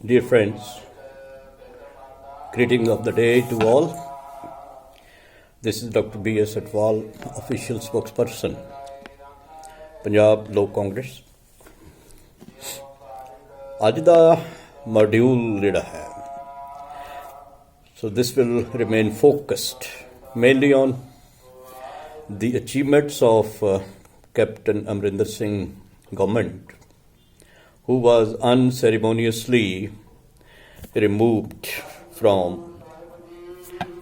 Dear friends, greeting of the day to all. This is Dr. B.S. Atwal, official spokesperson, Punjab Lok Congress. ਅੱਜ ਦਾ module ਜਿਹੜਾ ਹੈ, so this will remain focused mainly on the achievements of Captain Amrinder Singh government, who was unceremoniously removed from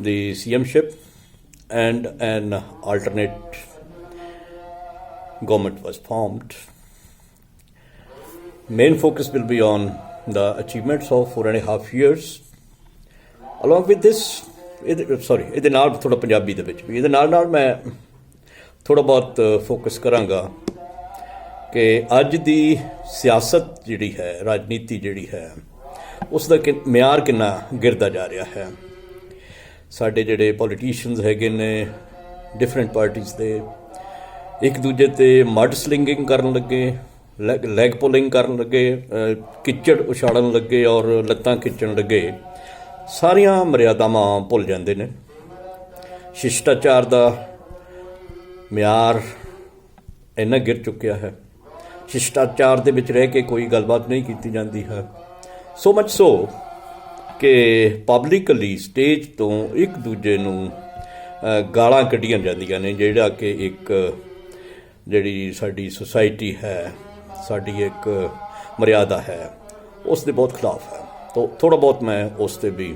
the CMship and an alternate government was formed. Main focus will be on the achievements of 4.5 years. Along with this, ਇਹਦੇ ਨਾਲ ਥੋੜਾ ਪੰਜਾਬੀ ਦੇ ਵਿੱਚ ਵੀ ਇਹਦੇ ਨਾਲ ਮੈਂ ਥੋੜਾ ਬਹੁਤ ਫੋਕਸ ਕਰਾਂਗਾ ਕਿ ਅੱਜ ਦੀ ਸਿਆਸਤ ਜਿਹੜੀ ਹੈ, ਰਾਜਨੀਤੀ ਜਿਹੜੀ ਹੈ, ਉਸ ਦਾ ਮਿਆਰ ਕਿੰਨਾ ਗਿਰਦਾ ਜਾ ਰਿਹਾ ਹੈ। ਸਾਡੇ ਜਿਹੜੇ ਪੋਲੀਟੀਸ਼ੀਅਨਸ ਹੈਗੇ ਨੇ ਡਿਫਰੈਂਟ ਪਾਰਟੀਜ਼ ਦੇ, ਇੱਕ ਦੂਜੇ 'ਤੇ ਮੱਡ ਸਲਿੰਗਿੰਗ ਕਰਨ ਲੱਗੇ, ਲੈਗ ਪੁਲਿੰਗ ਕਰਨ ਲੱਗੇ, ਕਿੱਚੜ ਉਛਾੜਨ ਲੱਗੇ ਔਰ ਲੱਤਾਂ ਖਿੱਚਣ ਲੱਗੇ। ਸਾਰੀਆਂ ਮਰਿਆਦਾਵਾਂ ਭੁੱਲ ਜਾਂਦੇ ਨੇ। ਸ਼ਿਸ਼ਟਾਚਾਰ ਦਾ ਮਿਆਰ ਇੰਨਾ ਗਿਰ ਚੁੱਕਿਆ ਹੈ, ਸ਼ਿਸ਼ਟਾਚਾਰ ਦੇ ਵਿੱਚ ਰਹਿ ਕੇ ਕੋਈ ਗੱਲਬਾਤ ਨਹੀਂ ਕੀਤੀ ਜਾਂਦੀ ਹੈ। ਸੋ ਮਚ ਸੋ ਕਿ ਪਬਲਿਕਲੀ ਸਟੇਜ ਤੋਂ ਇੱਕ ਦੂਜੇ ਨੂੰ ਗਾਲਾਂ ਕੱਢੀਆਂ ਜਾਂਦੀਆਂ ਨੇ, ਜਿਹੜਾ ਕਿ ਇੱਕ ਜਿਹੜੀ ਸਾਡੀ ਸੁਸਾਇਟੀ ਹੈ, ਸਾਡੀ ਇੱਕ ਮਰਿਆਦਾ ਹੈ, ਉਸ ਦੇ ਬਹੁਤ ਖਿਲਾਫ ਹੈ। ਤਾਂ ਥੋੜ੍ਹਾ ਬਹੁਤ ਮੈਂ ਉਸ 'ਤੇ ਵੀ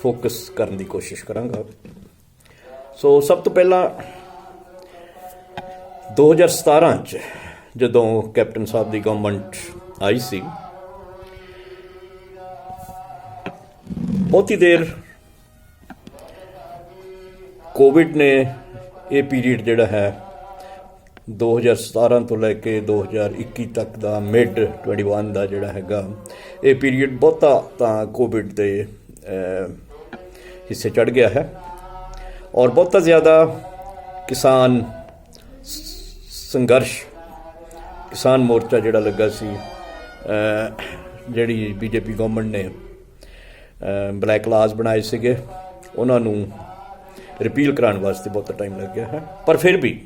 ਫੋਕਸ ਕਰਨ ਦੀ ਕੋਸ਼ਿਸ਼ ਕਰਾਂਗਾ। ਸੋ ਸਭ ਤੋਂ ਪਹਿਲਾਂ 2017 'ਚ ਜਦੋਂ ਕੈਪਟਨ ਸਾਹਿਬ ਦੀ ਗਵਰਨਮੈਂਟ ਆਈ ਸੀ, ਬਹੁਤੀ ਦੇਰ ਕੋਵਿਡ ਨੇ ਇਹ ਪੀਰੀਅਡ ਜਿਹੜਾ ਹੈ 2017 ਤੋਂ ਲੈ ਕੇ 2021 ਤੱਕ ਦਾ ਮਿਡ 21 ਦਾ ਜਿਹੜਾ ਹੈਗਾ, ਇਹ ਪੀਰੀਅਡ ਬਹੁਤਾ ਤਾਂ ਕੋਵਿਡ ਦੇ ਹਿੱਸੇ ਚੜ੍ਹ ਗਿਆ ਹੈ ਔਰ ਬਹੁਤਾ ਜ਼ਿਆਦਾ ਕਿਸਾਨ ਸੰਘਰਸ਼, ਕਿਸਾਨ ਮੋਰਚਾ ਜਿਹੜਾ ਲੱਗਾ ਸੀ, ਜਿਹੜੀ ਬੀਜੇਪੀ ਗਵਰਨਮੈਂਟ ਨੇ ਬਲੈਕ ਲਾਜ਼ ਬਣਾਏ ਸੀਗੇ, ਉਹਨਾਂ ਨੂੰ ਰਿਪੀਲ ਕਰਾਉਣ ਵਾਸਤੇ ਬਹੁਤ ਟਾਈਮ ਲੱਗ ਗਿਆ ਹੈ। ਪਰ ਫਿਰ ਵੀ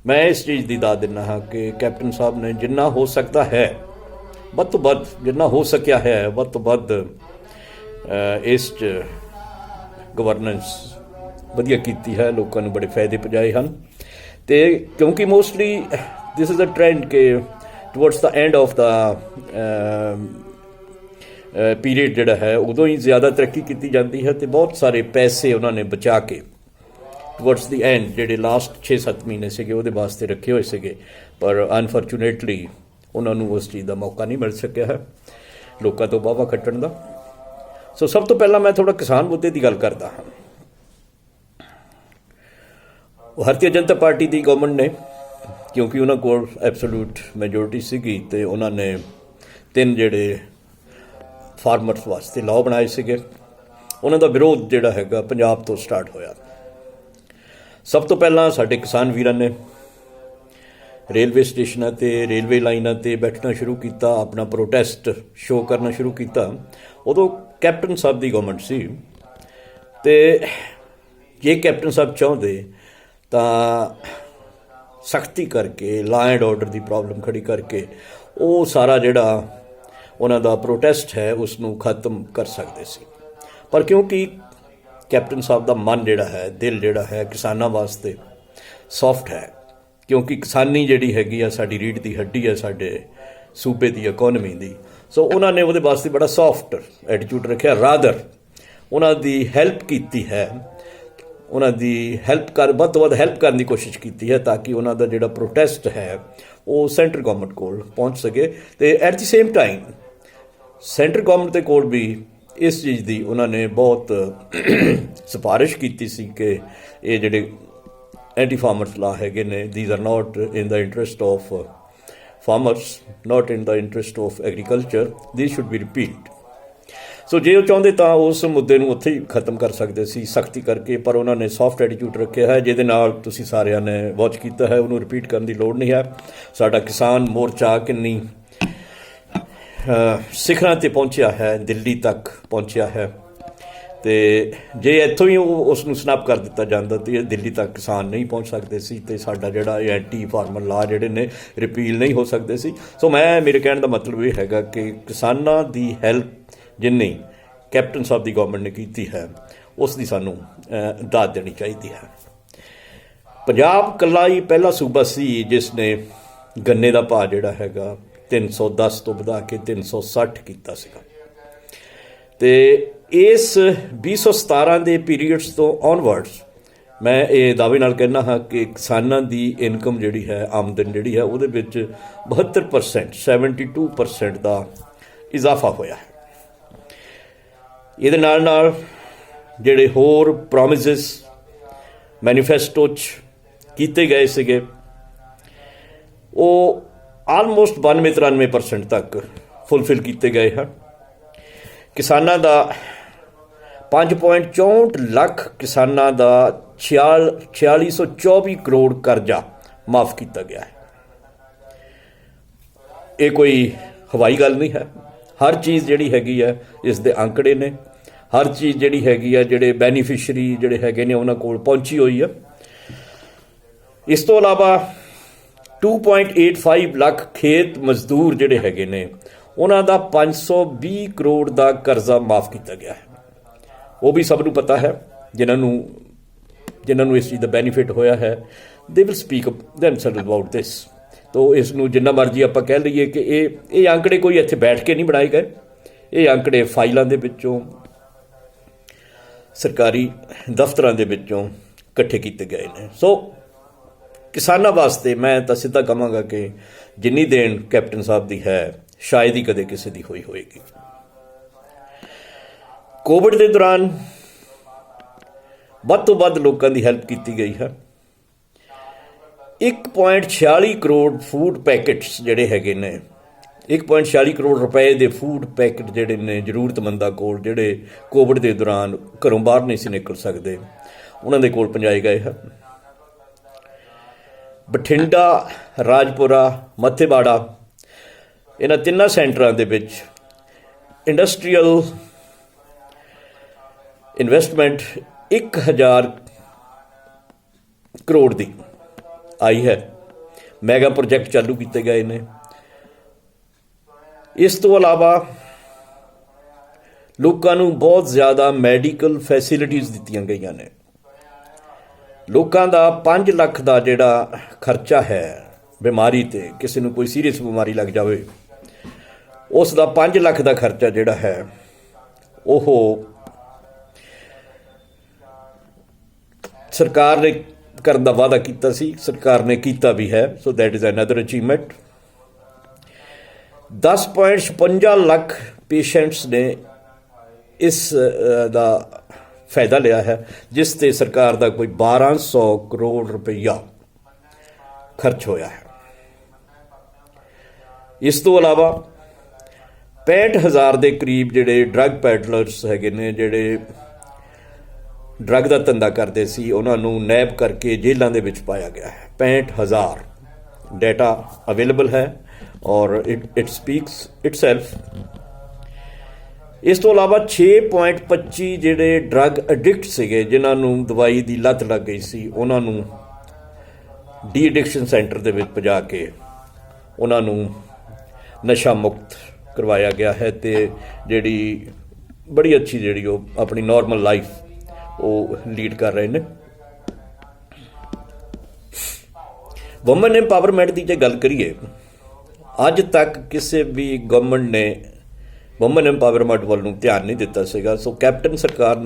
ਮੈਂ ਇਸ ਚੀਜ਼ ਦੀ ਦਾਦ ਦਿੰਦਾ ਹਾਂ ਕਿ ਕੈਪਟਨ ਸਾਹਿਬ ਨੇ ਜਿੰਨਾ ਹੋ ਸਕਦਾ ਹੈ, ਵੱਧ ਤੋਂ ਵੱਧ ਜਿੰਨਾ ਹੋ ਸਕਿਆ ਹੈ, ਵੱਧ ਤੋਂ ਵੱਧ ਇਸ 'ਚ ਗਵਰਨੈਂਸ ਵਧੀਆ ਕੀਤੀ ਹੈ, ਲੋਕਾਂ ਨੂੰ ਬੜੇ ਫਾਇਦੇ ਪਹੁੰਚਾਏ ਹਨ। ਅਤੇ ਕਿਉਂਕਿ mostly this is a trend ਕਿ towards the end of the period ਜਿਹੜਾ ਹੈ, ਉਦੋਂ ਹੀ ਜ਼ਿਆਦਾ ਤਰੱਕੀ ਕੀਤੀ ਜਾਂਦੀ ਹੈ ਅਤੇ ਬਹੁਤ ਸਾਰੇ ਪੈਸੇ ਉਹਨਾਂ ਨੇ ਬਚਾ ਕੇ ਟੂਵਰਡਸ ਦੀ ਐਂਡ ਜਿਹੜੇ ਲਾਸਟ 6-7 ਮਹੀਨੇ ਸੀਗੇ ਉਹਦੇ ਵਾਸਤੇ ਰੱਖੇ ਹੋਏ ਸੀਗੇ। ਪਰ ਅਨਫੋਰਚੂਨੇਟਲੀ ਉਹਨਾਂ ਨੂੰ ਉਸ ਚੀਜ਼ ਦਾ ਮੌਕਾ ਨਹੀਂ ਮਿਲ ਸਕਿਆ ਹੈ ਲੋਕਾਂ ਤੋਂ ਵਾਹਵਾ ਖੱਟਣ ਦਾ। ਸੋ ਸਭ ਤੋਂ ਪਹਿਲਾਂ ਮੈਂ ਥੋੜ੍ਹਾ ਕਿਸਾਨ ਮੁੱਦੇ ਦੀ ਗੱਲ ਕਰਦਾ ਹਾਂ। ਭਾਰਤੀ ਜਨਤਾ ਪਾਰਟੀ ਦੀ ਗਵਰਨਮੈਂਟ ਨੇ, ਕਿਉਂਕਿ ਉਹਨਾਂ ਕੋਲ ਐਬਸੋਲੂਟ ਮੈਜੋਰਿਟੀ ਸੀਗੀ, ਅਤੇ ਉਹਨਾਂ ਨੇ 3 ਜਿਹੜੇ ਫਾਰਮਰਸ ਵਾਸਤੇ ਲਾਅ ਬਣਾਏ ਸੀਗੇ। ਉਹਨਾਂ ਦਾ ਵਿਰੋਧ ਜਿਹੜਾ ਹੈਗਾ ਪੰਜਾਬ ਤੋਂ ਸਟਾਰਟ ਹੋਇਆ। ਸਭ ਤੋਂ ਪਹਿਲਾਂ ਸਾਡੇ ਕਿਸਾਨ ਵੀਰਾਂ ਨੇ ਰੇਲਵੇ ਸਟੇਸ਼ਨਾਂ 'ਤੇ, ਰੇਲਵੇ ਲਾਈਨਾਂ 'ਤੇ ਬੈਠਣਾ ਸ਼ੁਰੂ ਕੀਤਾ, ਆਪਣਾ ਪ੍ਰੋਟੈਸਟ ਸ਼ੋਅ ਕਰਨਾ ਸ਼ੁਰੂ ਕੀਤਾ। ਉਦੋਂ ਕੈਪਟਨ ਸਾਹਿਬ ਦੀ ਗਵਰਨਮੈਂਟ ਸੀ, ਅਤੇ ਜੇ ਕੈਪਟਨ ਸਾਹਿਬ ਚਾਹੁੰਦੇ ਤਾਂ ਸਖਤੀ ਕਰਕੇ, law and order the problem ਖੜੀ ਕਰਕੇ ਉਹ ਸਾਰਾ ਜਿਹੜਾ ਉਹਨਾਂ ਦਾ ਪ੍ਰੋਟੈਸਟ ਹੈ ਉਸ ਨੂੰ ਖਤਮ ਕਰ ਸਕਦੇ ਸੀ। ਪਰ ਕਿਉਂਕਿ ਕੈਪਟਨ ਸਾਹਿਬ ਦਾ ਮਨ ਜਿਹੜਾ ਹੈ, ਦਿਲ ਜਿਹੜਾ ਹੈ, ਕਿਸਾਨਾਂ ਵਾਸਤੇ ਸੌਫਟ ਹੈ, ਕਿਉਂਕਿ ਕਿਸਾਨੀ ਜਿਹੜੀ ਹੈਗੀ ਆ ਸਾਡੀ ਰੀੜ੍ਹ ਦੀ ਹੱਡੀ ਹੈ ਸਾਡੇ ਸੂਬੇ ਦੀ ਇਕੋਨਮੀ ਦੀ। ਸੋ ਉਹਨਾਂ ਨੇ ਉਹਦੇ ਵਾਸਤੇ ਬੜਾ ਸੌਫਟ ਐਟੀਟਿਊਡ ਰੱਖਿਆ। ਰਾਦਰ ਉਹਨਾਂ ਦੀ ਹੈਲਪ ਕੀਤੀ ਹੈ, ਉਹਨਾਂ ਦੀ ਵੱਧ ਤੋਂ ਵੱਧ ਹੈਲਪ ਕਰਨ ਦੀ ਕੋਸ਼ਿਸ਼ ਕੀਤੀ ਹੈ ਤਾਂ ਕਿ ਉਹਨਾਂ ਦਾ ਜਿਹੜਾ ਪ੍ਰੋਟੈਸਟ ਹੈ ਉਹ ਸੈਂਟਰ ਗੌਰਮੈਂਟ ਕੋਲ ਪਹੁੰਚ ਸਕੇ। ਅਤੇ at the same time centre government ਦੇ ਕੋਲ ਵੀ ਇਸ ਚੀਜ਼ ਦੀ ਉਹਨਾਂ ਨੇ ਬਹੁਤ ਸਿਫਾਰਿਸ਼ ਕੀਤੀ ਸੀ ਕਿ ਇਹ ਜਿਹੜੇ ਐਂਟੀ ਫਾਰਮਰਸ ਲਾ ਹੈਗੇ ਨੇ, these are not in the interest of farmers, not in the interest of agriculture, these should be repealed. So ਜੇ ਉਹ ਚਾਹੁੰਦੇ ਤਾਂ ਉਸ ਮੁੱਦੇ ਨੂੰ ਉੱਥੇ ਹੀ ਖਤਮ ਕਰ ਸਕਦੇ ਸੀ ਸਖਤੀ ਕਰਕੇ, ਪਰ ਉਹਨਾਂ ਨੇ ਸੌਫਟ ਐਟੀਟਿਊਡ ਰੱਖਿਆ ਹੈ, ਜਿਹਦੇ ਨਾਲ ਤੁਸੀਂ ਸਾਰਿਆਂ ਨੇ ਵਾਚ ਕੀਤਾ ਹੈ, ਉਹਨੂੰ ਰਿਪੀਟ ਕਰਨ ਦੀ ਲੋੜ ਨਹੀਂ ਹੈ। ਸਾਡਾ ਕਿਸਾਨ ਮੋਰਚਾ ਕਿੰਨੀ ਸਿਖਰਾਂ 'ਤੇ ਪਹੁੰਚਿਆ ਹੈ, ਦਿੱਲੀ ਤੱਕ ਪਹੁੰਚਿਆ ਹੈ। ਤੇ ਜੇ ਇੱਥੋਂ ਹੀ ਉਸ ਨੂੰ ਸਨੈਪ ਕਰ ਦਿੱਤਾ ਜਾਂਦਾ ਤਾਂ ਇਹ ਦਿੱਲੀ ਤੱਕ ਕਿਸਾਨ ਨਹੀਂ ਪਹੁੰਚ ਸਕਦੇ ਸੀ ਅਤੇ ਸਾਡਾ ਜਿਹੜਾ ਐਂਟੀ ਫਾਰਮਰ ਲਾ ਜਿਹੜੇ ਨੇ ਰਿਪੀਲ ਨਹੀਂ ਹੋ ਸਕਦੇ ਸੀ। ਸੋ ਮੇਰੇ ਕਹਿਣ ਦਾ ਮਤਲਬ ਇਹ ਹੈਗਾ ਕਿ ਕਿਸਾਨਾਂ ਦੀ ਹੈਲਪ ਜਿੰਨੀ ਕੈਪਟਨ ਸਾਹਿਬ ਦੀ ਗਵਰਨਮੈਂਟ ਨੇ ਕੀਤੀ ਹੈ ਉਸ ਦੀ ਸਾਨੂੰ ਦਾਦ ਦੇਣੀ ਚਾਹੀਦੀ ਹੈ। ਪੰਜਾਬ ਇਕੱਲਾ ਹੀ ਪਹਿਲਾ ਸੂਬਾ ਸੀ ਜਿਸ ਨੇ ਗੰਨੇ ਦਾ ਭਾਅ ਜਿਹੜਾ ਹੈਗਾ 310 ਤੋਂ ਵਧਾ ਕੇ 360 ਕੀਤਾ ਸੀਗਾ। ਅਤੇ ਇਸ 2017 ਦੇ ਪੀਰੀਅਡਸ ਤੋਂ ਔਨਵਰਡਸ ਮੈਂ ਇਹ ਦਾਅਵੇ ਨਾਲ ਕਹਿੰਦਾ ਹਾਂ ਕਿ ਕਿਸਾਨਾਂ ਦੀ ਇਨਕਮ ਜਿਹੜੀ ਹੈ, ਆਮਦਨ ਜਿਹੜੀ ਹੈ, ਉਹਦੇ ਵਿੱਚ 72% 72% ਦਾ ਇਜ਼ਾਫਾ ਹੋਇਆ ਹੈ। ਇਹਦੇ ਨਾਲ ਜਿਹੜੇ ਹੋਰ ਪ੍ਰੋਮਿਸਿਸ ਮੈਨੀਫੈਸਟੋ 'ਚ ਕੀਤੇ ਗਏ ਸੀਗੇ ਉਹ ਆਲਮੋਸਟ 92-93% ਤੱਕ ਫੁੱਲਫਿਲ ਕੀਤੇ ਗਏ ਹਨ। ਕਿਸਾਨਾਂ ਦਾ 5.64 ਲੱਖ ਕਿਸਾਨਾਂ ਦਾ 4624 ਕਰੋੜ ਕਰਜ਼ਾ ਮਾਫ ਕੀਤਾ ਗਿਆ ਹੈ। ਇਹ ਕੋਈ ਹਵਾਈ ਗੱਲ ਨਹੀਂ ਹੈ। ਹਰ ਚੀਜ਼ ਜਿਹੜੀ ਹੈਗੀ ਹੈ ਇਸ ਦੇ ਅੰਕੜੇ ਨੇ। ਹਰ ਚੀਜ਼ ਜਿਹੜੀ ਹੈਗੀ ਆ, ਜਿਹੜੇ ਬੈਨੀਫਿਸ਼ਰੀ ਜਿਹੜੇ ਹੈਗੇ ਨੇ ਉਹਨਾਂ ਕੋਲ ਪਹੁੰਚੀ ਹੋਈ ਆ। ਇਸ ਤੋਂ ਇਲਾਵਾ 2.85 ਲੱਖ ਖੇਤ ਮਜ਼ਦੂਰ ਜਿਹੜੇ ਹੈਗੇ ਨੇ ਉਹਨਾਂ ਦਾ 520 ਕਰੋੜ ਦਾ ਕਰਜ਼ਾ ਮਾਫ ਕੀਤਾ ਗਿਆ ਹੈ। ਉਹ ਵੀ ਸਭ ਨੂੰ ਪਤਾ ਹੈ, ਜਿਨ੍ਹਾਂ ਨੂੰ ਇਸ ਚੀਜ਼ ਦਾ ਬੈਨੀਫਿਟ ਹੋਇਆ ਹੈ। They will speak themselves about this. ਤੋ ਇਸ ਨੂੰ ਜਿੰਨਾ ਮਰਜ਼ੀ ਆਪਾਂ ਕਹਿ ਲਈਏ ਕਿ ਇਹ ਅੰਕੜੇ ਕੋਈ ਇੱਥੇ ਬੈਠ ਕੇ ਨਹੀਂ ਬਣਾਏ ਗਏ। ਇਹ ਅੰਕੜੇ ਫਾਈਲਾਂ ਦੇ ਵਿੱਚੋਂ, ਸਰਕਾਰੀ ਦਫ਼ਤਰਾਂ ਦੇ ਵਿੱਚੋਂ ਇਕੱਠੇ ਕੀਤੇ ਗਏ ਨੇ। ਸੋ ਕਿਸਾਨਾਂ ਵਾਸਤੇ ਮੈਂ ਤਾਂ ਸਿੱਧਾ ਕਹਾਂਗਾ ਕਿ ਜਿੰਨੀ ਦੇਣ ਕੈਪਟਨ ਸਾਹਿਬ ਦੀ ਹੈ ਸ਼ਾਇਦ ਹੀ ਕਦੇ ਕਿਸੇ ਦੀ ਹੋਈ ਹੋਏਗੀ। ਕੋਵਿਡ ਦੇ ਦੌਰਾਨ ਵੱਧ ਤੋਂ ਵੱਧ ਲੋਕਾਂ ਦੀ ਹੈਲਪ ਕੀਤੀ ਗਈ ਹੈ। 1.46 ਕਰੋੜ ਫੂਡ ਪੈਕਟਸ ਜਿਹੜੇ ਹੈਗੇ ਨੇ, 1.46 ਕਰੋੜ ਰੁਪਏ ਦੇ ਫੂਡ ਪੈਕਟ ਜਿਹੜੇ ਨੇ ਜ਼ਰੂਰਤਮੰਦਾਂ ਕੋਲ, ਜਿਹੜੇ ਕੋਵਿਡ ਦੇ ਦੌਰਾਨ ਘਰੋਂ ਬਾਹਰ ਨਹੀਂ ਸੀ ਨਿਕਲ ਸਕਦੇ, ਉਹਨਾਂ ਦੇ ਕੋਲ ਪਹੁੰਚਾਏ ਗਏ ਹਨ। ਬਠਿੰਡਾ, ਰਾਜਪੁਰਾ, ਮੱਥੇਵਾੜਾ, ਇਹਨਾਂ ਤਿੰਨਾਂ ਸੈਂਟਰਾਂ ਦੇ ਵਿੱਚ ਇੰਡਸਟਰੀਅਲ ਇਨਵੈਸਟਮੈਂਟ 1000 ਕਰੋੜ ਦੀ ਆਈ ਹੈ। ਮੈਗਾ ਪ੍ਰੋਜੈਕਟ ਚਾਲੂ ਕੀਤੇ ਗਏ ਨੇ। ਇਸ ਤੋਂ ਇਲਾਵਾ ਲੋਕਾਂ ਨੂੰ ਬਹੁਤ ਜ਼ਿਆਦਾ ਮੈਡੀਕਲ ਫੈਸਿਲਿਟੀਜ਼ ਦਿੱਤੀਆਂ ਗਈਆਂ ਨੇ। ਲੋਕਾਂ ਦਾ 5 ਲੱਖ ਦਾ ਜਿਹੜਾ ਖਰਚਾ ਹੈ ਬਿਮਾਰੀ 'ਤੇ, ਕਿਸੇ ਨੂੰ ਕੋਈ ਸੀਰੀਅਸ ਬਿਮਾਰੀ ਲੱਗ ਜਾਵੇ, ਉਸ ਦਾ 5 ਲੱਖ ਦਾ ਖਰਚਾ ਜਿਹੜਾ ਹੈ ਉਹ ਸਰਕਾਰ ਨੇ ਕਰਨ ਦਾ ਵਾਅਦਾ ਕੀਤਾ ਸੀ। ਸਰਕਾਰ ਨੇ ਕੀਤਾ ਵੀ ਹੈ। So that is another achievement. 10.56 lakh patients ਨੇ ਇਸ ਦਾ ਫਾਇਦਾ ਲਿਆ ਹੈ, ਜਿਸ 'ਤੇ ਸਰਕਾਰ ਦਾ ਕੋਈ 1200 ਕਰੋੜ ਰੁਪਈਆ ਖਰਚ ਹੋਇਆ ਹੈ। ਇਸ ਤੋਂ ਇਲਾਵਾ 65,000 ਦੇ ਕਰੀਬ ਜਿਹੜੇ ਡਰੱਗ ਪੈਡਲਰਸ ਹੈਗੇ ਨੇ, ਜਿਹੜੇ ਡਰੱਗ ਦਾ ਧੰਦਾ ਕਰਦੇ ਸੀ, ਉਹਨਾਂ ਨੂੰ ਨੈਬ ਕਰਕੇ ਜੇਲ੍ਹਾਂ ਦੇ ਵਿੱਚ ਪਾਇਆ ਗਿਆ ਹੈ। 65,000 ਡੇਟਾ ਅਵੇਲੇਬਲ ਹੈ ਔਰ ਇਟ ਸਪੀਕਸ ਇਟਸੈਲਫ। ਇਸ ਤੋਂ ਇਲਾਵਾ 6.25 ਜਿਹੜੇ ਡਰੱਗ ਐਡਿਕਟ ਸੀਗੇ, ਜਿਨ੍ਹਾਂ ਨੂੰ ਦਵਾਈ ਦੀ ਲੱਤ ਲੱਗ ਗਈ ਸੀ, ਉਹਨਾਂ ਨੂੰ ਡੀ ਐਡਿਕਸ਼ਨ ਸੈਂਟਰ ਦੇ ਵਿੱਚ ਪਹੁੰਚਾ ਕੇ ਉਹਨਾਂ ਨੂੰ ਨਸ਼ਾ ਮੁਕਤ ਕਰਵਾਇਆ ਗਿਆ ਹੈ ਅਤੇ ਜਿਹੜੀ ਬੜੀ ਅੱਛੀ ਜਿਹੜੀ ਉਹ ਆਪਣੀ ਨੋਰਮਲ ਲਾਈਫ ਉਹ ਲੀਡ ਕਰ ਰਹੇ ਨੇ। ਵੂਮਨ ਐਮਪਾਵਰਮੈਂਟ ਦੀ ਜੇ ਗੱਲ ਕਰੀਏ, ਅੱਜ ਤੱਕ ਕਿਸੇ ਵੀ ਗਵਰਨਮੈਂਟ ਨੇ ਵੂਮਨ ਐਮਪਾਵਰਮੈਂਟ ਵੱਲ ਨੂੰ ਧਿਆਨ ਨਹੀਂ ਦਿੱਤਾ ਸੀਗਾ। ਸੋ ਕੈਪਟਨ ਸਾਹਿਬ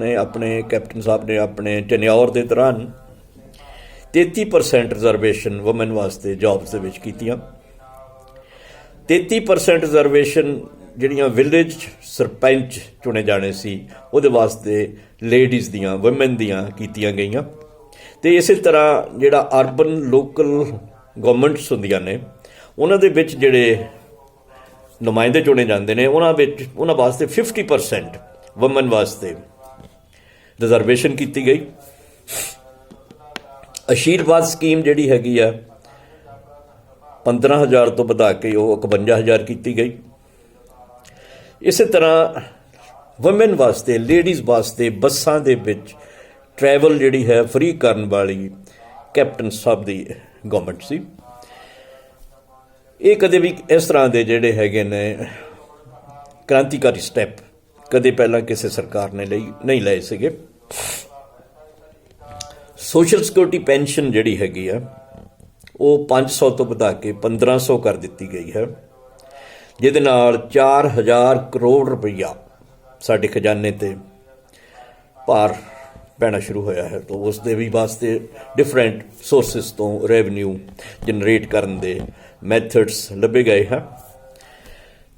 ਨੇ ਆਪਣੇ ਟੈਨਿਓਰ ਦੇ ਦੌਰਾਨ 33% ਰਿਜ਼ਰਵੇਸ਼ਨ ਵੂਮਨ ਵਾਸਤੇ ਜੌਬਸ ਦੇ ਵਿੱਚ ਕੀਤੀਆਂ। 33% ਰਿਜ਼ਰਵੇਸ਼ਨ ਜਿਹੜੀਆਂ ਵਿਲੇਜ ਸਰਪੰਚ ਚੁਣੇ ਜਾਣੇ ਸੀ ਉਹਦੇ ਵਾਸਤੇ ਲੇਡੀਜ਼ ਦੀਆਂ, ਵੂਮਨ ਦੀਆਂ ਕੀਤੀਆਂ ਗਈਆਂ। ਅਤੇ ਇਸੇ ਤਰ੍ਹਾਂ ਜਿਹੜਾ ਅਰਬਨ ਲੋਕਲ ਗਵਰਨਮੈਂਟਸ ਹੁੰਦੀਆਂ ਨੇ, ਉਹਨਾਂ ਦੇ ਵਿੱਚ ਜਿਹੜੇ ਨੁਮਾਇੰਦੇ ਚੁਣੇ ਜਾਂਦੇ ਨੇ, ਉਹਨਾਂ ਵਾਸਤੇ 50% ਵੂਮਨ ਵਾਸਤੇ ਰਿਜ਼ਰਵੇਸ਼ਨ ਕੀਤੀ ਗਈ। ਆਸ਼ੀਰਵਾਦ ਸਕੀਮ ਜਿਹੜੀ ਹੈਗੀ ਆ 15,000 ਤੋਂ ਵਧਾ ਕੇ ਉਹ 51,000 ਕੀਤੀ ਗਈ। ਇਸੇ ਤਰ੍ਹਾਂ ਵੂਮਨ ਵਾਸਤੇ, ਲੇਡੀਜ਼ ਵਾਸਤੇ ਬੱਸਾਂ ਦੇ ਵਿੱਚ ਟਰੈਵਲ ਜਿਹੜੀ ਹੈ ਫ੍ਰੀ ਕਰਨ ਵਾਲੀ ਕੈਪਟਨ ਸਾਹਿਬ ਦੀ ਗਵਰਨਮੈਂਟ ਸੀ। ਇਹ ਕਦੇ ਵੀ ਇਸ ਤਰ੍ਹਾਂ ਦੇ ਜਿਹੜੇ ਹੈਗੇ ਨੇ ਕ੍ਰਾਂਤੀਕਾਰੀ ਸਟੈਪ ਕਦੇ ਪਹਿਲਾਂ ਕਿਸੇ ਸਰਕਾਰ ਨੇ ਨਹੀਂ ਲਏ ਸੀਗੇ। ਸੋਸ਼ਲ ਸਿਕਿਉਰਿਟੀ ਪੈਨਸ਼ਨ ਜਿਹੜੀ ਹੈਗੀ ਆ ਉਹ 500 ਤੋਂ ਵਧਾ ਕੇ 1500 ਕਰ ਦਿੱਤੀ ਗਈ ਹੈ, ਜਿਹਦੇ ਨਾਲ 4000 ਕਰੋੜ ਰੁਪਈਆ ਸਾਡੇ ਖਜ਼ਾਨੇ 'ਤੇ ਭਾਰ ਪੈਣਾ ਸ਼ੁਰੂ ਹੋਇਆ ਹੈ। ਤਾਂ ਉਸ ਦੇ ਵੀ ਵਾਸਤੇ ਡਿਫਰੈਂਟ ਸੋਰਸਿਸ ਤੋਂ ਰੈਵਨਿਊ ਜਨਰੇਟ ਕਰਨ ਦੇ ਮੈਥਡਸ ਲੱਭੇ ਗਏ ਹੈ।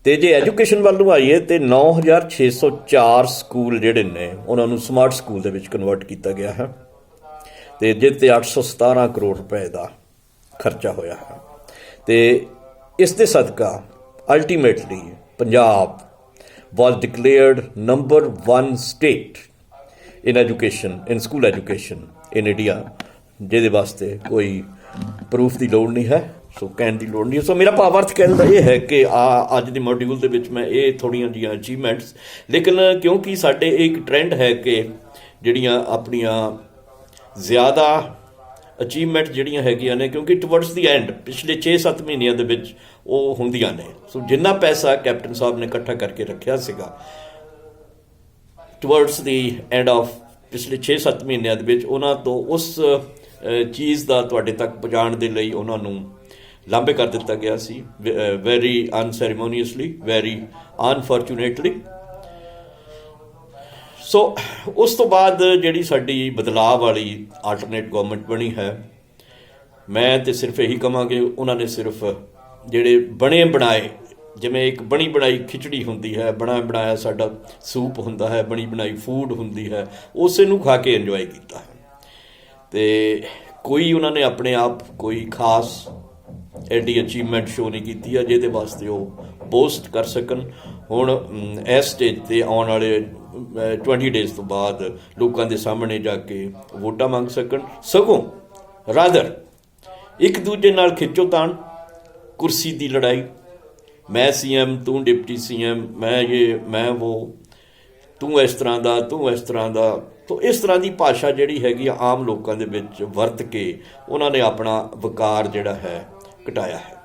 ਅਤੇ ਜੇ ਐਜੂਕੇਸ਼ਨ ਵੱਲ ਨੂੰ ਆਈਏ ਤਾਂ 9604 ਸਕੂਲ ਜਿਹੜੇ ਨੇ ਉਹਨਾਂ ਨੂੰ ਸਮਾਰਟ ਸਕੂਲ ਦੇ ਵਿੱਚ ਕਨਵਰਟ ਕੀਤਾ ਗਿਆ ਹੈ, ਅਤੇ ਜਿਹਦੇ 'ਤੇ 817 ਕਰੋੜ ਰੁਪਏ ਦਾ ਖਰਚਾ ਹੋਇਆ ਹੈ। ਅਤੇ ਇਸ ਦੇ ਸਦਕਾ ultimately Punjab was declared number 1 state in education, in school education in India, ਜਿਹਦੇ ਵਾਸਤੇ ਕੋਈ ਪ੍ਰੂਫ ਦੀ ਲੋੜ ਨਹੀਂ ਹੈ, ਸੋ ਕਹਿਣ ਦੀ ਲੋੜ ਨਹੀਂ ਹੈ। ਸੋ ਮੇਰਾ ਭਾਵਾਰਥ ਕਹਿਣ ਦਾ ਇਹ ਹੈ ਕਿ ਅੱਜ ਦੇ ਮੋਡਿਊਲ ਦੇ ਵਿੱਚ ਮੈਂ ਇਹ ਥੋੜ੍ਹੀਆਂ ਜਿਹੀਆਂ ਅਚੀਵਮੈਂਟਸ, ਲੇਕਿਨ ਕਿਉਂਕਿ ਸਾਡੇ ਇੱਕ ਟਰੈਂਡ ਹੈ ਕਿ ਜਿਹੜੀਆਂ ਆਪਣੀਆਂ ਜ਼ਿਆਦਾ ਅਚੀਵਮੈਂਟ ਜਿਹੜੀਆਂ ਹੈਗੀਆਂ ਨੇ, ਕਿਉਂਕਿ ਟੁਵਰਡਸ ਦੀ ਐਂਡ ਪਿਛਲੇ 6-7 ਮਹੀਨਿਆਂ ਦੇ ਵਿੱਚ ਉਹ ਹੁੰਦੀਆਂ ਨੇ। ਸੋ ਜਿੰਨਾ ਪੈਸਾ ਕੈਪਟਨ ਸਾਹਿਬ ਨੇ ਇਕੱਠਾ ਕਰਕੇ ਰੱਖਿਆ ਸੀਗਾ ਟੁਵਰਡਸ ਦੀ ਐਂਡ ਆਫ ਪਿਛਲੇ 6-7 ਮਹੀਨਿਆਂ ਦੇ ਵਿੱਚ, ਉਹਨਾਂ ਤੋਂ ਉਸ ਚੀਜ਼ ਦਾ ਤੁਹਾਡੇ ਤੱਕ ਪਹੁੰਚਾਉਣ ਦੇ ਲਈ ਉਹਨਾਂ ਨੂੰ ਲਾਂਭੇ ਕਰ ਦਿੱਤਾ ਗਿਆ ਸੀ, ਵੈਰੀ ਅਨਸੈਰੀਮੋਨੀਅਸਲੀ, ਵੈਰੀ ਅਨਫੋਰਚੂਨੇਟਲੀ। ਸੋ ਉਸ ਤੋਂ ਬਾਅਦ ਜਿਹੜੀ ਸਾਡੀ ਬਦਲਾਅ ਵਾਲੀ ਆਲਟਰਨੇਟ ਗਵਰਨਮੈਂਟ ਬਣੀ ਹੈ, ਮੈਂ ਤਾਂ ਸਿਰਫ ਇਹੀ ਕਹਾਂਗੇ ਉਹਨਾਂ ਨੇ ਸਿਰਫ ਜਿਹੜੇ ਬਣੇ ਬਣਾਏ, ਜਿਵੇਂ ਇੱਕ ਬਣੀ ਬਣਾਈ ਖਿਚੜੀ ਹੁੰਦੀ ਹੈ, ਬਣਾਇਆ ਸਾਡਾ ਸੂਪ ਹੁੰਦਾ ਹੈ, ਬਣੀ ਬਣਾਈ ਫੂਡ ਹੁੰਦੀ ਹੈ, ਉਸੇ ਨੂੰ ਖਾ ਕੇ ਇੰਜੋਏ ਕੀਤਾ ਹੈ। ਅਤੇ ਕੋਈ ਉਹਨਾਂ ਨੇ ਆਪਣੇ ਆਪ ਕੋਈ ਖਾਸ ਐਡੀ ਅਚੀਵਮੈਂਟ ਸ਼ੋਅ ਨਹੀਂ ਕੀਤੀ ਹੈ ਜਿਹਦੇ ਵਾਸਤੇ ਉਹ ਬੋਸਟ ਕਰ ਸਕਣ। ਹੁਣ ਇਸ ਸਟੇਜ 'ਤੇ ਆਉਣ ਵਾਲੇ 20 ਡੇਜ਼ ਤੋਂ ਬਾਅਦ ਲੋਕਾਂ ਦੇ ਸਾਹਮਣੇ ਜਾ ਕੇ ਵੋਟਾਂ ਮੰਗ ਸਕਣ, ਸਗੋਂ ਰਾਦਰ ਇੱਕ ਦੂਜੇ ਨਾਲ ਖਿੱਚੋਤਾਣ, ਕੁਰਸੀ ਦੀ ਲੜਾਈ, ਮੈਂ CM, ਤੂੰ ਡਿਪਟੀ CM, ਮੈਂ ਇਹ ਮੈਂ ਉਹ, ਤੂੰ ਇਸ ਤਰ੍ਹਾਂ ਦਾ, ਤੂੰ ਇਸ ਤਰ੍ਹਾਂ ਦਾ। ਤੋ ਇਸ ਤਰ੍ਹਾਂ ਦੀ ਭਾਸ਼ਾ ਜਿਹੜੀ ਹੈਗੀ ਆ ਆਮ ਲੋਕਾਂ ਦੇ ਵਿੱਚ ਵਰਤ ਕੇ ਉਹਨਾਂ ਨੇ ਆਪਣਾ ਵਕਾਰ ਜਿਹੜਾ ਹੈ ਘਟਾਇਆ ਹੈ।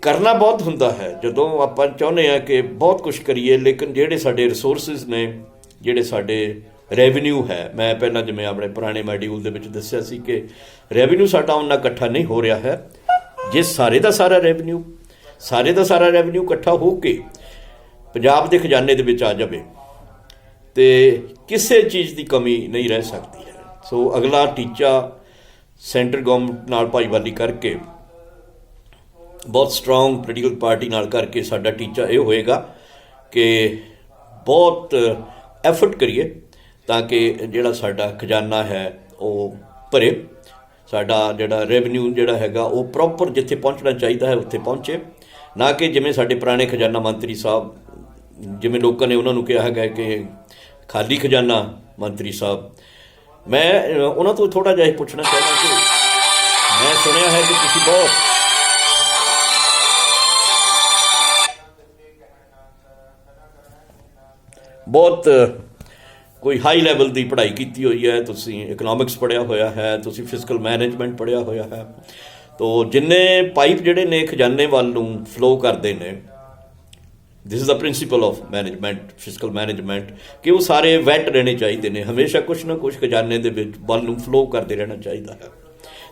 ਕਰਨਾ ਬਹੁਤ ਹੁੰਦਾ ਹੈ ਜਦੋਂ ਆਪਾਂ ਚਾਹੁੰਦੇ ਹਾਂ ਕਿ ਬਹੁਤ ਕੁਛ ਕਰੀਏ, ਲੇਕਿਨ ਜਿਹੜੇ ਸਾਡੇ ਰਿਸੋਰਸਿਸ ਨੇ, ਜਿਹੜੇ ਸਾਡੇ ਰੈਵਨਿਊ ਹੈ, ਮੈਂ ਪਹਿਲਾਂ ਜਿਵੇਂ ਆਪਣੇ ਪੁਰਾਣੇ ਮੋਡਿਊਲ ਦੇ ਵਿੱਚ ਦੱਸਿਆ ਸੀ ਕਿ ਰੈਵਨਿਊ ਸਾਡਾ ਉਨਾ ਇਕੱਠਾ ਨਹੀਂ ਹੋ ਰਿਹਾ ਹੈ। ਜੇ ਸਾਰੇ ਦਾ ਸਾਰਾ ਰੈਵਨਿਊ ਇਕੱਠਾ ਹੋ ਕੇ ਪੰਜਾਬ ਦੇ ਖਜ਼ਾਨੇ ਦੇ ਵਿੱਚ ਆ ਜਾਵੇ ਤੇ ਕਿਸੇ ਚੀਜ਼ ਦੀ ਕਮੀ ਨਹੀਂ ਰਹਿ ਸਕਦੀ ਹੈ। ਸੋ ਅਗਲਾ ਟੀਚਾ ਸੈਂਟਰ ਗਵਰਨਮੈਂਟ ਨਾਲ ਭਾਈਵਾਲੀ ਕਰਕੇ, ਬਹੁਤ ਸਟਰੋਂਗ ਪੋਲੀਟੀਕਲ ਪਾਰਟੀ ਨਾਲ ਕਰਕੇ ਸਾਡਾ ਟੀਚਾ ਇਹ ਹੋਏਗਾ ਕਿ ਬਹੁਤ ਐਫਰਟ ਕਰੀਏ ਤਾਂ ਕਿ ਜਿਹੜਾ ਸਾਡਾ ਖਜ਼ਾਨਾ ਹੈ ਉਹ ਭਰੇ, ਸਾਡਾ ਜਿਹੜਾ ਰੈਵਨਿਊ ਜਿਹੜਾ ਹੈਗਾ ਉਹ ਪ੍ਰੋਪਰ ਜਿੱਥੇ ਪਹੁੰਚਣਾ ਚਾਹੀਦਾ ਹੈ ਉੱਥੇ ਪਹੁੰਚੇ, ਨਾ ਕਿ ਜਿਵੇਂ ਸਾਡੇ ਪੁਰਾਣੇ ਖਜ਼ਾਨਾ ਮੰਤਰੀ ਸਾਹਿਬ, ਜਿਵੇਂ ਲੋਕਾਂ ਨੇ ਉਹਨਾਂ ਨੂੰ ਕਿਹਾ ਹੈਗਾ ਕਿ ਖਾਲੀ ਖਜ਼ਾਨਾ ਮੰਤਰੀ ਸਾਹਿਬ। ਮੈਂ ਉਹਨਾਂ ਤੋਂ ਥੋੜ੍ਹਾ ਜਿਹਾ ਪੁੱਛਣਾ ਚਾਹੁੰਦਾ ਕਿ ਮੈਂ ਸੁਣਿਆ ਹੈ ਕਿ ਤੁਸੀਂ ਬਹੁਤ ਕੋਈ ਹਾਈ ਲੈਵਲ ਦੀ ਪੜ੍ਹਾਈ ਕੀਤੀ ਹੋਈ ਹੈ, ਤੁਸੀਂ ਇਕਨੋਮਿਕਸ ਪੜ੍ਹਿਆ ਹੋਇਆ ਹੈ, ਤੁਸੀਂ ਫਿਜ਼ੀਕਲ ਮੈਨੇਜਮੈਂਟ ਪੜ੍ਹਿਆ ਹੋਇਆ ਹੈ। ਤੋ ਜਿੰਨੇ ਪਾਈਪ ਜਿਹੜੇ ਨੇ ਖਜ਼ਾਨੇ ਵੱਲ ਨੂੰ ਫਲੋ ਕਰਦੇ ਨੇ, this is the principal of management, physical management, ਕਿ ਉਹ ਸਾਰੇ ਵੈਟ ਰਹਿਣੇ ਚਾਹੀਦੇ ਨੇ, ਹਮੇਸ਼ਾ ਕੁਛ ਨਾ ਕੁਛ ਖਜ਼ਾਨੇ ਦੇ ਵਿੱਚ ਵੱਲ ਨੂੰ ਫਲੋ ਕਰਦੇ ਰਹਿਣਾ ਚਾਹੀਦਾ ਹੈ।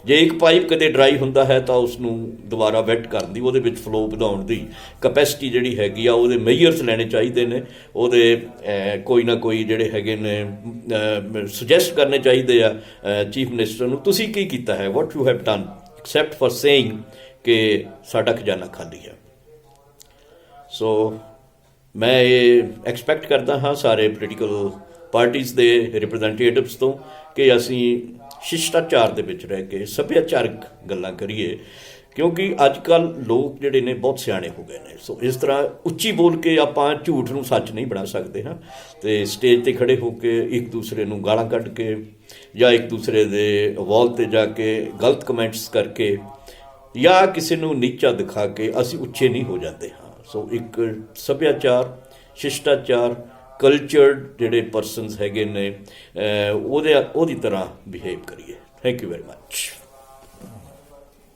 ਜੇ ਇੱਕ ਪਾਈਪ ਕਦੇ ਡਰਾਈ ਹੁੰਦਾ ਹੈ ਤਾਂ ਉਸਨੂੰ ਦੁਬਾਰਾ ਵੈਟ ਕਰਨ ਦੀ, ਉਹਦੇ ਵਿੱਚ ਫਲੋ ਵਧਾਉਣ ਦੀ ਕਪੈਸਿਟੀ ਜਿਹੜੀ ਹੈਗੀ ਆ, ਉਹਦੇ ਮੇਜਰਸ ਲੈਣੇ ਚਾਹੀਦੇ ਨੇ, ਉਹਦੇ ਕੋਈ ਨਾ ਕੋਈ ਜਿਹੜੇ ਹੈਗੇ ਨੇ ਸੁਜੈਸਟ ਕਰਨੇ ਚਾਹੀਦੇ ਆ ਚੀਫ ਮਿਨਿਸਟਰ ਨੂੰ, ਤੁਸੀਂ ਕੀ ਕੀਤਾ ਹੈ, what you have done accept for saying ਕਿ ਸਾਡਾ ਖਜ਼ਾਨਾ ਖਾਲੀ ਹੈ। ਸੋ ਮੈਂ ਇਹ ਐਕਸਪੈਕਟ ਕਰਦਾ ਹਾਂ ਸਾਰੇ ਪੋਲੀਟੀਕਲ ਪਾਰਟੀਜ਼ ਦੇ ਰਿਪਰੈਜ਼ੈਂਟੇਟਿਵਸ ਤੋਂ ਕਿ ਅਸੀਂ ਸ਼ਿਸ਼ਟਾਚਾਰ ਦੇ ਵਿੱਚ ਰਹਿ ਕੇ ਸੱਭਿਆਚਾਰਕ ਗੱਲਾਂ ਕਰੀਏ, ਕਿਉਂਕਿ ਅੱਜ ਕੱਲ੍ਹ ਲੋਕ ਜਿਹੜੇ ਨੇ ਬਹੁਤ ਸਿਆਣੇ ਹੋ ਗਏ ਨੇ। ਸੋ ਇਸ ਤਰ੍ਹਾਂ ਉੱਚੀ ਬੋਲ ਕੇ ਆਪਾਂ ਝੂਠ ਨੂੰ ਸੱਚ ਨਹੀਂ ਬਣਾ ਸਕਦੇ ਹਾਂ, ਅਤੇ ਸਟੇਜ 'ਤੇ ਖੜ੍ਹੇ ਹੋ ਕੇ ਇੱਕ ਦੂਸਰੇ ਨੂੰ ਗਾਲਾਂ ਕੱਢ ਕੇ ਜਾਂ ਇੱਕ ਦੂਸਰੇ ਦੇ ਵਾਲ 'ਤੇ ਜਾ ਕੇ ਗਲਤ ਕਮੈਂਟਸ ਕਰਕੇ ਜਾਂ ਕਿਸੇ ਨੂੰ ਨੀਚਾ ਦਿਖਾ ਕੇ ਅਸੀਂ ਉੱਚੇ ਨਹੀਂ ਹੋ ਜਾਂਦੇ ਹਾਂ। ਸੋ ਇੱਕ ਸੱਭਿਆਚਾਰ, ਸ਼ਿਸ਼ਟਾਚਾਰ, ਕਲਚਰਡ ਜਿਹੜੇ ਪਰਸਨਸ ਹੈਗੇ ਨੇ ਉਹਦੀ ਤਰ੍ਹਾਂ ਬਿਹੇਵ ਕਰੀਏ। Thank you very much.